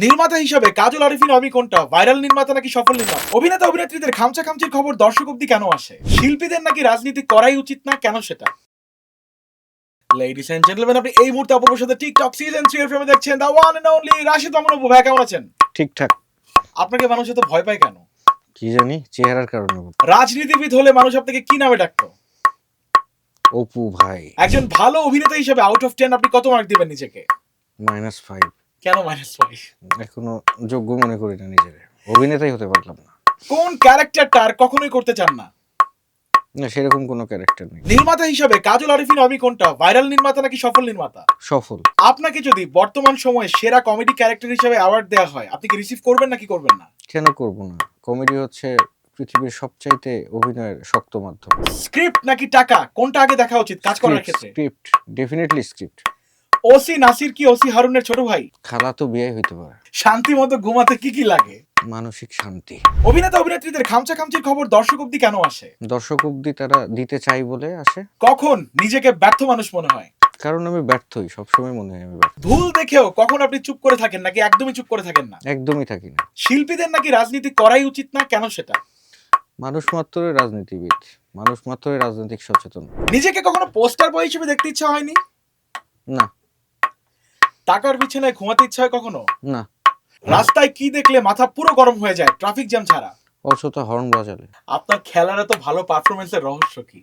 নির্মাতা হিসাবে কাজল আরিফিন অমি কোনটা, ভাইরাল নির্মাতা নাকি সফল নির্মাতা? অভিনেতা অভিনেত্রীদের খামচাখামচির খবর দর্শক অব্দি কেন আসে? শিল্পীদের নাকি রাজনীতি করাই উচিত না, কেন সেটা? লেডিস এন্ড জেন্টলম্যান, আপনি এই মুহূর্তে অপূর্বর সাথে টিকটক সিজন 3 এর ফ্রেমে দেখছেন the one and only Rashid Mamun Apu. ভাই কেমন আছেন? ঠিকঠাক। আপনাকে মানুষ এত ভয় পায় কেন? কি জানি, চেহারার কারণে। রাজনীতিবিদ হলে মানুষ আপনাকে কি নামে ডাকতো? অপু ভাই। একজন ভালো অভিনেতা হিসেবে আউট অফ 10 আপনি কত মার্ক দিবেন নিজেকে? -5। কেন -5? এখনো যোগ্য মনে করি না নিজেরে, অভিনেতাই হতে পারলাম না। কোন ক্যারেক্টারটা আর কখনোই করতে চান না? না, সেরকম কোনো ক্যারেক্টার নেই। নির্মাতা হিসাবে কাজল আরিফিন অমি কোনটা, ভাইরাল নির্মাতা নাকি সফল নির্মাতা? সফল। আপনাকে যদি বর্তমান সময়ে সেরা কমেডি ক্যারেক্টার হিসেবে অ্যাওয়ার্ড দেওয়া হয়, আপনি কি রিসিভ করবেন নাকি করবেন না? কেন করব না? কমেডি হচ্ছে পৃথিবীর সবচাইতে অভিনয়ের শক্ত মাধ্যম। স্ক্রিপ্ট নাকি টাকা, কোনটা আগে দেখা উচিত কাজ করার ক্ষেত্রে? Script, definitely script. OC Nasir কি ওসি হারুনের ছোট ভাই? খালা তো বিয়ে হইতে পারে। শান্তি মতো ঘুমাতে কি কি লাগে? মানসিক শান্তি। অভিনেতা অভিনেত্রীদের খামচাখামচির খবর দর্শক অব্দি কেন আসে? দর্শক অব্দি তারা দিতে চাই বলে আসে। কখন নিজেকে ব্যর্থ মানুষ মনে হয়? কারণ আমি ব্যর্থই, সবসময় মনে হয় আমি ব্যর্থ। ভুল দেখেও কখন আপনি চুপ করে থাকেন নাকি একদমই চুপ করে থাকেন না? একদমই থাকি না। শিল্পীদের নাকি রাজনীতি করাই উচিত না, কেন সেটা? মানুষ মাত্রই রাজনীতিবিদ, মানুষ মাত্রই রাজনৈতিক সচেতন। নিজেকে কখনো পোস্টার বয় হিসেবে দেখতে ইচ্ছা হয়নি? না। টাকার বিছানায় ঘুমাতে ইচ্ছা হয় কখনো? না। রাস্তায় কি দেখলে মাথা পুরো গরম হয়ে যায় ট্রাফিক জ্যাম ছাড়া? অযথা হর্ন বাজালে। আপনার খেলার এত ভালো পারফরমেন্সের রহস্য কি?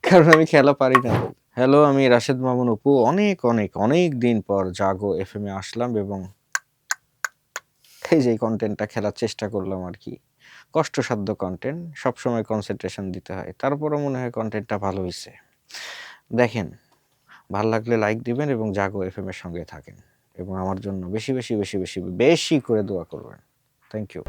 কারণ আমি খেলা পারি না। হ্যালো, আমি রাশেদ মামুন অপু। অনেক অনেক অনেক দিন পর জাগো এফএম এ আসলাম এবং এই যে কন্টেন্টটা খেলার চেষ্টা করলাম আর কি। কষ্টসাধ্য কন্টেন্ট, সবসময় কনসেন্ট্রেশন দিতে হয়, তারপরও মনে হয় কন্টেন্টটা ভালো হয়েছে। দেখেন, ভালো লাগলে লাইক দিবেন এবং জাগো এফএম এর সঙ্গে থাকেন এবং আমার জন্য বেশি বেশি বেশি বেশি বেশি করে দোয়া করবেন। Thank you.